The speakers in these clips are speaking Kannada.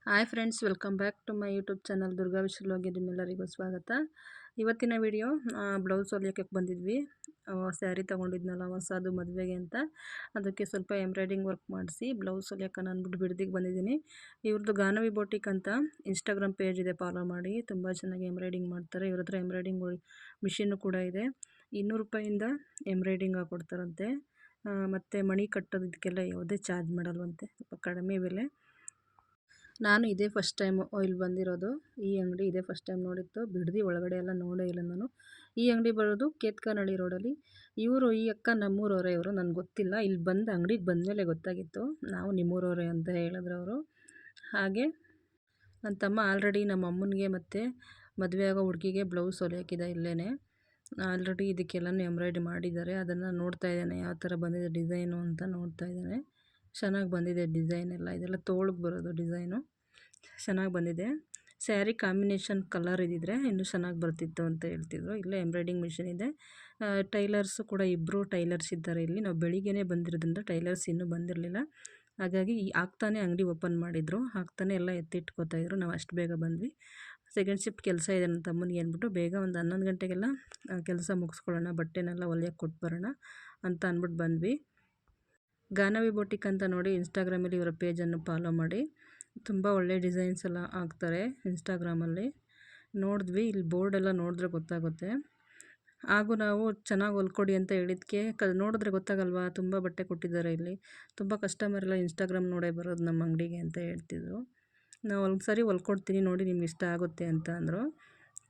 Hi friends, welcome back to my YouTube channel Durga Vishwalogi. ನಿಮ್ಮೆಲ್ಲರಿಗೂ ಸ್ವಾಗತ. ಇವತ್ತಿನ ವಿಡಿಯೋ ಬ್ಲೌಸ್ ಹೊಲಿಯೋಕ್ಕೆ ಬಂದಿದ್ವಿ. ಸ್ಯಾರಿ ತೊಗೊಂಡಿದ್ನಲ್ಲ ಹೊಸದು ಮದುವೆಗೆ ಅಂತ, ಅದಕ್ಕೆ ಸ್ವಲ್ಪ ಎಂಬ್ರಾಯ್ಡಿಂಗ್ ವರ್ಕ್ ಮಾಡಿಸಿ ಬ್ಲೌಸ್ ಹೊಲಿಯೋಕೆ ಅಂದ್ಬಿಟ್ಟು ಬಿಡದಿಗೆ ಬಂದಿದ್ದೀನಿ. ಇವ್ರದ್ದು ಗಾನವಿ ಬೋಟಿಕ್ ಅಂತ ಇನ್ಸ್ಟಾಗ್ರಾಮ್ ಪೇಜ್ ಇದೆ, ಫಾಲೋ ಮಾಡಿ. ತುಂಬ ಚೆನ್ನಾಗಿ ಎಂಬ್ರಾಯ್ಡಿಂಗ್ ಮಾಡ್ತಾರೆ. ಇವ್ರ ಹತ್ರ ಎಂಬ್ರಾಯ್ಡಿಂಗ್ ಮಿಷಿನ್ನು ಕೂಡ ಇದೆ. 200 ರೂಪಾಯಿಂದ ಎಂಬ್ರಾಯ್ಡಿಂಗ್ ಹಾಕ್ಕೊಡ್ತಾರಂತೆ. ಮತ್ತು ಮಣಿ ಕಟ್ಟೋದಕ್ಕೆಲ್ಲ ಯಾವುದೇ ಚಾರ್ಜ್ ಮಾಡಲ್ವಂತೆ, ಸ್ವಲ್ಪ ಕಡಿಮೆ ಬೆಲೆ. ನಾನು ಇದೇ ಫಸ್ಟ್ ಟೈಮು ಇಲ್ಲಿ ಬಂದಿರೋದು. ಈ ಅಂಗಡಿ ಇದೇ ಫಸ್ಟ್ ಟೈಮ್ ನೋಡಿತ್ತು. ಬಿಡದಿ ಒಳಗಡೆ ಎಲ್ಲ ನೋಡೇ ಇಲ್ಲ ನಾನು. ಈ ಅಂಗಡಿ ಬರೋದು ಕೇತ್ಕನಹಳ್ಳಿ ರೋಡಲ್ಲಿ. ಈ ಅಕ್ಕ ನಮ್ಮೂರವರೇ. ಇವರು ನನಗೆ ಗೊತ್ತಿಲ್ಲ, ಇಲ್ಲಿ ಬಂದು ಅಂಗಡಿಗೆ ಬಂದಮೇಲೆ ಗೊತ್ತಾಗಿತ್ತು. ನಾವು ನಿಮ್ಮೂರವರೇ ಅಂತ ಹೇಳಿದ್ರು ಅವರು. ಹಾಗೆ ನನ್ನ ತಮ್ಮ ಆಲ್ರೆಡಿ ನಮ್ಮ ಅಮ್ಮನಿಗೆ ಮತ್ತು ಮದುವೆ ಆಗೋ ಹುಡುಗಿಗೆ ಬ್ಲೌಸ್ ಹೊಲಿಯೋಕ್ಕಿದೆ ಇಲ್ಲೇ. ಆಲ್ರೆಡಿ ಇದಕ್ಕೆಲ್ಲನೂ ಎಂಬ್ರಾಯ್ಡ್ರಿ ಮಾಡಿದ್ದಾರೆ. ಅದನ್ನು ನೋಡ್ತಾ ಇದ್ದಾನೆ, ಯಾವ ಥರ ಬಂದಿದೆ ಡಿಸೈನು ಅಂತ ನೋಡ್ತಾ ಇದ್ದಾನೆ. ಚೆನ್ನಾಗಿ ಬಂದಿದೆ ಡಿಸೈನ್ ಎಲ್ಲ. ಇದೆಲ್ಲ ತೋಳಿಗೆ ಬರೋದು ಡಿಸೈನು, ಚೆನ್ನಾಗಿ ಬಂದಿದೆ. ಸ್ಯಾರಿ ಕಾಂಬಿನೇಷನ್ ಕಲರ್ ಇದ್ದಿದ್ರೆ ಇನ್ನೂ ಚೆನ್ನಾಗಿ ಬರ್ತಿತ್ತು ಅಂತ ಹೇಳ್ತಿದ್ರು. ಇಲ್ಲೇ ಎಂಬ್ರಾಯ್ಡಿಂಗ್ ಮಿಷಿನ್ ಇದೆ. ಟೈಲರ್ಸು ಕೂಡ ಇಬ್ಬರು ಟೈಲರ್ಸ್ ಇದ್ದಾರೆ ಇಲ್ಲಿ. ನಾವು ಬೆಳಿಗ್ಗೆನೇ ಬಂದಿರೋದ್ರಿಂದ ಟೈಲರ್ಸ್ ಇನ್ನೂ ಬಂದಿರಲಿಲ್ಲ. ಹಾಗಾಗಿ ಆಗ್ತಾನೆ ಅಂಗಡಿ ಓಪನ್ ಮಾಡಿದರು. ಆಗ್ತಾನೆ ಎಲ್ಲ ಎತ್ತಿಟ್ಕೋತಾಯಿದ್ರು. ನಾವು ಅಷ್ಟು ಬೇಗ ಬಂದ್ವಿ. ಸೆಕೆಂಡ್ ಶಿಫ್ಟ್ ಕೆಲಸ ಇದೆ ನನ್ನ ತಮ್ಮನಿಗೆ ಅಂದ್ಬಿಟ್ಟು ಬೇಗ ಒಂದು 11 ಗಂಟೆಗೆಲ್ಲ ಕೆಲಸ ಮುಗಿಸ್ಕೊಳ್ಳೋಣ, ಬಟ್ಟೆನೆಲ್ಲ ಹೊಲಿಯೋಕ್ಕೆ ಕೊಟ್ಟು ಬರೋಣ ಅಂತ ಅಂದ್ಬಿಟ್ಟು ಬಂದ್ವಿ. ಗಾನವಿ ಬೋಟಿಕ್ ಅಂತ ನೋಡಿ ಇನ್ಸ್ಟಾಗ್ರಾಮಲ್ಲಿ ಇವರ ಪೇಜನ್ನು ಫಾಲೋ ಮಾಡಿ. ತುಂಬ ಒಳ್ಳೆ ಡಿಸೈನ್ಸ್ ಎಲ್ಲ ಹಾಕ್ತಾರೆ ಇನ್ಸ್ಟಾಗ್ರಾಮಲ್ಲಿ. ನೋಡಿದ್ವಿ, ಇಲ್ಲಿ ಬೋರ್ಡೆಲ್ಲ ನೋಡಿದ್ರೆ ಗೊತ್ತಾಗುತ್ತೆ. ಹಾಗೂ ನಾವು ಚೆನ್ನಾಗಿ ಹೊಲ್ಕೊಡಿ ಅಂತ ಹೇಳಿದ್ದಕ್ಕೆ ನೋಡಿದ್ರೆ ಗೊತ್ತಾಗಲ್ವಾ, ತುಂಬ ಬಟ್ಟೆ ಕೊಟ್ಟಿದ್ದಾರೆ ಇಲ್ಲಿ. ತುಂಬ ಕಸ್ಟಮರೆಲ್ಲ ಇನ್ಸ್ಟಾಗ್ರಾಮ್ ನೋಡೇ ಬರೋದು ನಮ್ಮ ಅಂಗಡಿಗೆ ಅಂತ ಹೇಳ್ತಿದ್ರು. ನಾವು ಒಂದು ಸರಿ ಹೊಲ್ಕೊಡ್ತೀನಿ ನೋಡಿ, ನಿಮ್ಗೆ ಇಷ್ಟ ಆಗುತ್ತೆ ಅಂತ ಅಂದರು.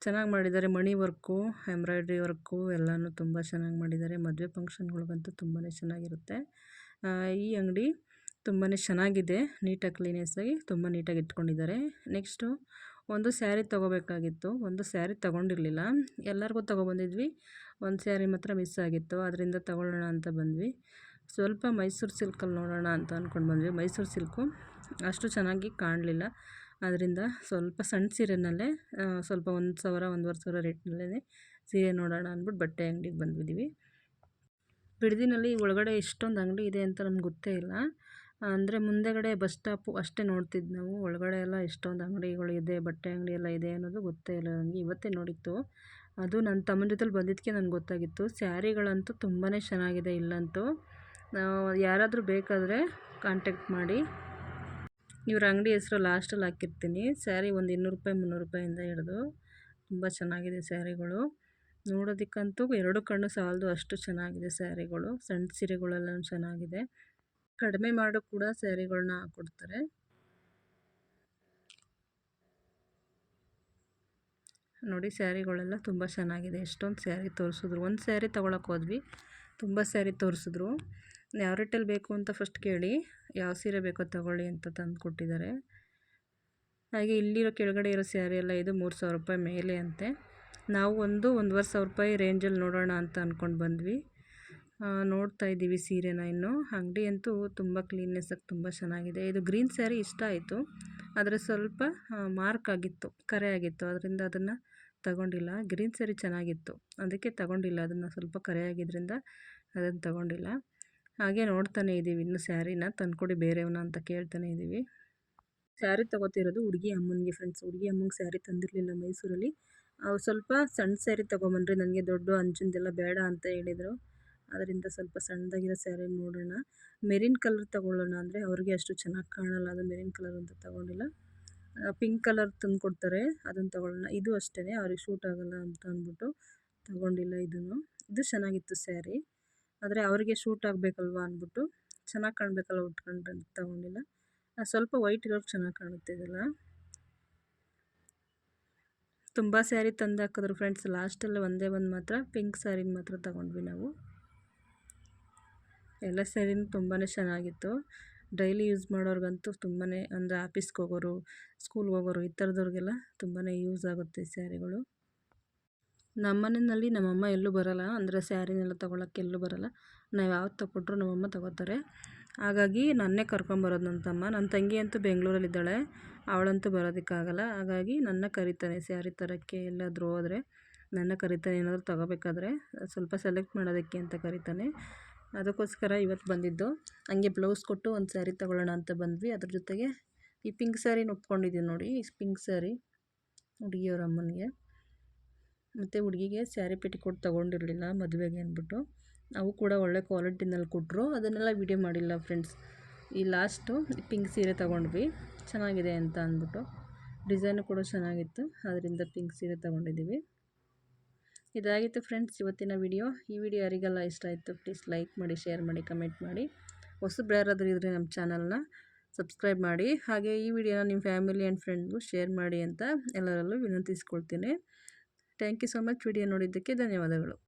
ಚೆನ್ನಾಗಿ ಮಾಡಿದ್ದಾರೆ. ಮಣಿ ವರ್ಕು, ಎಂಬ್ರಾಯ್ಡ್ರಿ ವರ್ಕು ಎಲ್ಲನೂ ತುಂಬ ಚೆನ್ನಾಗಿ ಮಾಡಿದ್ದಾರೆ. ಮದುವೆ ಫಂಕ್ಷನ್ಗಳಿಗಂತೂ ತುಂಬಾ ಚೆನ್ನಾಗಿರುತ್ತೆ. ಈ ಅಂಗಡಿ ತುಂಬಾ ಚೆನ್ನಾಗಿದೆ. ನೀಟಾಗಿ ಕ್ಲೀನೆಸ್ಸಾಗಿ ತುಂಬ ನೀಟಾಗಿ ಇಟ್ಕೊಂಡಿದ್ದಾರೆ. ನೆಕ್ಸ್ಟು ಒಂದು ಸ್ಯಾರಿ ತೊಗೋಬೇಕಾಗಿತ್ತು. ಒಂದು ಸ್ಯಾರಿ ತೊಗೊಂಡಿರಲಿಲ್ಲ, ಎಲ್ಲರಿಗೂ ತೊಗೊಬಂದಿದ್ವಿ. ಒಂದು ಸ್ಯಾರಿ ಮಾತ್ರ ಮಿಸ್ ಆಗಿತ್ತು, ಅದರಿಂದ ತೊಗೊಳ್ಳೋಣ ಅಂತ ಬಂದ್ವಿ. ಸ್ವಲ್ಪ ಮೈಸೂರು ಸಿಲ್ಕಲ್ಲಿ ನೋಡೋಣ ಅಂತ ಅಂದ್ಕೊಂಡು ಬಂದ್ವಿ. ಮೈಸೂರು ಸಿಲ್ಕು ಅಷ್ಟು ಚೆನ್ನಾಗಿ ಕಾಣಲಿಲ್ಲ, ಅದರಿಂದ ಸ್ವಲ್ಪ ಸಣ್ಣ ಸೀರೆನಲ್ಲೇ ಸ್ವಲ್ಪ 1,000 1,500 ರೇಟ್ನಲ್ಲೇ ಸೀರೆ ನೋಡೋಣ ಅಂದ್ಬಿಟ್ಟು ಬಟ್ಟೆ ಅಂಗಡಿಗೆ ಬಂದ್ಬಿದ್ದೀವಿ. ಬಿಡದಿನಲ್ಲಿ ಒಳಗಡೆ ಎಷ್ಟೊಂದು ಅಂಗಡಿ ಇದೆ ಅಂತ ನಮ್ಗೆ ಗೊತ್ತೇ ಇಲ್ಲ. ಅಂದರೆ ಮುಂದೆಗಡೆ ಬಸ್ ಸ್ಟಾಪು ಅಷ್ಟೇ ನೋಡ್ತಿದ್ದು ನಾವು. ಒಳಗಡೆ ಎಲ್ಲ ಎಷ್ಟೊಂದು ಅಂಗಡಿಗಳು ಇದೆ, ಬಟ್ಟೆ ಅಂಗಡಿ ಎಲ್ಲ ಇದೆ ಅನ್ನೋದು ಗೊತ್ತೇ ಇಲ್ಲ ನನಗೆ. ಇವತ್ತೇ ನೋಡಿತ್ತು. ಅದು ನನ್ನ ತಮ್ಮನ ಜೊತೆಲಿ ಬಂದಿದ್ದಕ್ಕೆ ನನಗೆ ಗೊತ್ತಾಗಿತ್ತು. ಸ್ಯಾರಿಗಳಂತೂ ತುಂಬಾ ಚೆನ್ನಾಗಿದೆ ಇಲ್ಲಂತೂ. ಯಾರಾದರೂ ಬೇಕಾದರೆ ಕಾಂಟ್ಯಾಕ್ಟ್ ಮಾಡಿ. ಇವ್ರ ಅಂಗಡಿ ಹೆಸರು ಲಾಸ್ಟಲ್ಲಿ ಹಾಕಿರ್ತೀನಿ. ಸ್ಯಾರಿ ಒಂದು 200 ರೂಪಾಯಿ 300 ರೂಪಾಯಿಂದ ಹಿಡಿದು ತುಂಬ ಚೆನ್ನಾಗಿದೆ ಸ್ಯಾರಿಗಳು. ನೋಡೋದಕ್ಕಂತೂ 2 ಕಣ್ಣು ಸಾಲದು, ಅಷ್ಟು ಚೆನ್ನಾಗಿದೆ ಸ್ಯಾರಿಗಳು. ಸಣ್ಣ ಸೀರೆಗಳೆಲ್ಲ ಚೆನ್ನಾಗಿದೆ. ಕಡಿಮೆ ಮಾಡೋ ಕೂಡ ಸ್ಯಾರಿಗಳನ್ನ ಹಾಕ್ಕೊಡ್ತಾರೆ. ನೋಡಿ, ಸ್ಯಾರಿಗಳೆಲ್ಲ ತುಂಬ ಚೆನ್ನಾಗಿದೆ. ಎಷ್ಟೊಂದು ಸ್ಯಾರಿ ತೋರಿಸಿದ್ರು. ಒಂದು ಸ್ಯಾರಿ ತೊಗೊಳಕ್ಕೆ ಹೋದ್ವಿ, ತುಂಬ ಸ್ಯಾರಿ ತೋರಿಸಿದ್ರು. ಯಾವ ರೇಟಲ್ಲಿ ಬೇಕು ಅಂತ ಫಸ್ಟ್ ಕೇಳಿ, ಯಾವ ಸೀರೆ ಬೇಕೋ ತೊಗೊಳ್ಳಿ ಅಂತ ತಂದು ಕೊಟ್ಟಿದ್ದಾರೆ. ಹಾಗೆ ಇಲ್ಲಿರೋ ಕೆಳಗಡೆ ಇರೋ ಸ್ಯಾರಿ ಎಲ್ಲ ಇದು 3,000 ರೂಪಾಯಿ ಮೇಲೆ ಅಂತೆ. ನಾವು 1,500 ರೂಪಾಯಿ ರೇಂಜಲ್ಲಿ ನೋಡೋಣ ಅಂತ ಅಂದ್ಕೊಂಡು ಬಂದ್ವಿ. ನೋಡ್ತಾ ಇದ್ದೀವಿ ಸೀರೆನ. ಇನ್ನು ಅಂಗಡಿ ಅಂತೂ ತುಂಬ ಕ್ಲೀನ್ನೆಸ್ಸಾಗಿ ತುಂಬ ಚೆನ್ನಾಗಿದೆ. ಇದು ಗ್ರೀನ್ ಸ್ಯಾರಿ ಇಷ್ಟ ಆಯಿತು, ಆದರೆ ಸ್ವಲ್ಪ ಮಾರ್ಕ್ ಆಗಿತ್ತು, ಕರೆ ಆಗಿತ್ತು, ಅದರಿಂದ ಅದನ್ನು ತಗೊಂಡಿಲ್ಲ. ಗ್ರೀನ್ ಸ್ಯಾರಿ ಚೆನ್ನಾಗಿತ್ತು, ಅದಕ್ಕೆ ತಗೊಂಡಿಲ್ಲ. ಅದನ್ನು ಸ್ವಲ್ಪ ಕರೆ ಆಗಿದ್ದರಿಂದ ಅದನ್ನು ತಗೊಂಡಿಲ್ಲ. ಹಾಗೆ ನೋಡ್ತಾನೆ ಇದ್ದೀವಿ. ಇನ್ನು ಸ್ಯಾರಿನ ತಂದ್ಕೊಡಿ ಬೇರೆಯವನ್ನ ಅಂತ ಕೇಳ್ತಾನೆ ಇದ್ದೀವಿ. ಸ್ಯಾರಿ ತೊಗೋತಿರೋದು ಹುಡುಗಿ ಅಮ್ಮನಿಗೆ ಫ್ರೆಂಡ್ಸ್. ಹುಡುಗಿ ಅಮ್ಮಂಗೆ ಸ್ಯಾರಿ ತಂದಿರಲಿಲ್ಲ ಮೈಸೂರಲ್ಲಿ. ಅವ್ರು ಸ್ವಲ್ಪ ಸಣ್ಣ ಸ್ಯಾರಿ ತೊಗೊಂಬನ್ರಿ, ನನಗೆ ದೊಡ್ಡ ಅಂಚಿಂದೆಲ್ಲ ಬೇಡ ಅಂತ ಹೇಳಿದರು. ಅದರಿಂದ ಸ್ವಲ್ಪ ಸಣ್ಣದಾಗಿರೋ ಸ್ಯಾರಿ ನೋಡೋಣ, ಮೆರಿನ್ ಕಲರ್ ತೊಗೊಳ್ಳೋಣ ಅಂದರೆ ಅವ್ರಿಗೆ ಅಷ್ಟು ಚೆನ್ನಾಗಿ ಕಾಣಲ್ಲ, ಅದು ಮೆರಿನ್ ಕಲರ್ ಅಂತ ತೊಗೊಂಡಿಲ್ಲ. ಪಿಂಕ್ ಕಲರ್ ತಂದು ಕೊಡ್ತಾರೆ, ಅದನ್ನು ತೊಗೊಳ್ಳೋಣ. ಇದು ಅಷ್ಟೇ ಅವ್ರಿಗೆ ಶೂಟ್ ಆಗೋಲ್ಲ ಅಂತ ಅಂದ್ಬಿಟ್ಟು ತೊಗೊಂಡಿಲ್ಲ. ಇದು ಚೆನ್ನಾಗಿತ್ತು ಸ್ಯಾರಿ, ಆದರೆ ಅವರಿಗೆ ಶೂಟ್ ಆಗಬೇಕಲ್ವ ಅಂದ್ಬಿಟ್ಟು, ಚೆನ್ನಾಗಿ ಕಾಣಬೇಕಲ್ಲ ಉಟ್ಕೊಂಡ್ರೆ ಅಂತ ತೊಗೊಂಡಿಲ್ಲ. ಸ್ವಲ್ಪ ವೈಟ್ ಇರೋರು ಚೆನ್ನಾಗಿ ಕಾಣುತ್ತೆ ಇದೆಲ್ಲ. ತುಂಬ ಸ್ಯಾರಿ ತಂದು ಹಾಕಿದ್ರು ಫ್ರೆಂಡ್ಸ್. ಲಾಸ್ಟಲ್ಲಿ ಒಂದೇ ಒಂದು ಮಾತ್ರ ಪಿಂಕ್ ಸ್ಯಾರಿನ ಮಾತ್ರ ತೊಗೊಂಡ್ವಿ ನಾವು. ಎಲ್ಲ ಸ್ಯಾರಿನೂ ತುಂಬಾ ಚೆನ್ನಾಗಿತ್ತು. ಡೈಲಿ ಯೂಸ್ ಮಾಡೋರ್ಗಂತೂ ತುಂಬಾ, ಅಂದರೆ ಆಫೀಸ್ಗೆ ಹೋಗೋರು, ಸ್ಕೂಲ್ಗೆ ಹೋಗೋರು, ಈ ಥರದವ್ರಿಗೆಲ್ಲ ತುಂಬಾ ಯೂಸ್ ಆಗುತ್ತೆ ಸ್ಯಾರಿಗಳು. ನಮ್ಮ ಮನೆಯಲ್ಲಿ ನಮ್ಮಮ್ಮ ಎಲ್ಲೂ ಬರೋಲ್ಲ, ಅಂದರೆ ಸ್ಯಾರಿನೆಲ್ಲ ತೊಗೊಳಕ್ಕೆ ಎಲ್ಲೂ ಬರೋಲ್ಲ. ನಾವು ಯಾವ್ದು ತೊಗೊಟ್ರು ನಮ್ಮಮ್ಮ ತೊಗೋತಾರೆ. ಹಾಗಾಗಿ ನನ್ನೇ ಕರ್ಕೊಂಬರೋದು ನನ್ನ ತಮ್ಮ. ನನ್ನ ತಂಗಿ ಅಂತೂ ಬೆಂಗಳೂರಲ್ಲಿದ್ದಾಳೆ, ಅವಳಂತೂ ಬರೋದಕ್ಕಾಗಲ್ಲ. ಹಾಗಾಗಿ ನನ್ನ ಕರಿತಾನೆ ಸ್ಯಾರಿ ತರೋಕ್ಕೆ. ಎಲ್ಲಾದರೂ ಹೋದರೆ ನನ್ನ ಕರಿತಾನೆ, ಏನಾದರೂ ತೊಗೋಬೇಕಾದ್ರೆ ಸ್ವಲ್ಪ ಸೆಲೆಕ್ಟ್ ಮಾಡೋದಕ್ಕೆ ಅಂತ ಕರಿತಾನೆ. ಅದಕ್ಕೋಸ್ಕರ ಇವತ್ತು ಬಂದಿದ್ದು. ಹಂಗೆ ಬ್ಲೌಸ್ ಕೊಟ್ಟು ಒಂದು ಸ್ಯಾರಿ ತೊಗೊಳ್ಳೋಣ ಅಂತ ಬಂದ್ವಿ. ಅದ್ರ ಜೊತೆಗೆ ಈ ಪಿಂಕ್ ಸ್ಯಾರಿನ ಒಪ್ಕೊಂಡಿದ್ದೀನಿ ನೋಡಿ. ಈ ಪಿಂಕ್ ಸ್ಯಾರಿ ಹುಡುಗಿಯವ್ರ ಅಮ್ಮನಿಗೆ, ಮತ್ತು ಹುಡುಗಿಗೆ ಸ್ಯಾರಿ ಪೆಟಿಕೋಟ್ ತೊಗೊಂಡಿರಲಿಲ್ಲ ಮದುವೆಗೆ ಅಂದ್ಬಿಟ್ಟು. ಅವು ಕೂಡ ಒಳ್ಳೆ ಕ್ವಾಲಿಟಿನಲ್ಲಿ ಕೊಟ್ಟರು. ಅದನ್ನೆಲ್ಲ ವಿಡಿಯೋ ಮಾಡಿಲ್ಲ ಫ್ರೆಂಡ್ಸ್. ಈ ಲಾಸ್ಟು ಪಿಂಕ್ ಸೀರೆ ತೊಗೊಂಡ್ವಿ, ಚೆನ್ನಾಗಿದೆ ಅಂತ ಅಂದ್ಬಿಟ್ಟು. ಡಿಸೈನು ಕೂಡ ಚೆನ್ನಾಗಿತ್ತು, ಅದರಿಂದ ಪಿಂಕ್ ಸೀರೆ ತೊಗೊಂಡಿದ್ದೀವಿ. ಇದಾಗಿತ್ತು ಫ್ರೆಂಡ್ಸ್ ಇವತ್ತಿನ ವಿಡಿಯೋ. ಈ ವಿಡಿಯೋ ಯಾರಿಗೆಲ್ಲ ಇಷ್ಟ ಆಯಿತು ಪ್ಲೀಸ್ ಲೈಕ್ ಮಾಡಿ, ಶೇರ್ ಮಾಡಿ, ಕಮೆಂಟ್ ಮಾಡಿ. ಹೊಸಬ್ರು ಯಾರಾದರೂ ಇದ್ದರೆ ನಮ್ಮ ಚಾನಲ್ನ ಸಬ್ಸ್ಕ್ರೈಬ್ ಮಾಡಿ. ಹಾಗೆ ಈ ವಿಡಿಯೋನ ನಿಮ್ಮ ಫ್ಯಾಮಿಲಿ ಆ್ಯಂಡ್ ಫ್ರೆಂಡ್ಸ್ಗೂ ಶೇರ್ ಮಾಡಿ ಅಂತ ಎಲ್ಲರಲ್ಲೂ ವಿನಂತಿಸ್ಕೊಳ್ತೀನಿ. Thank you so much. Video ನೋಡಿದ್ದಕ್ಕೆ ಧನ್ಯವಾದಗಳು.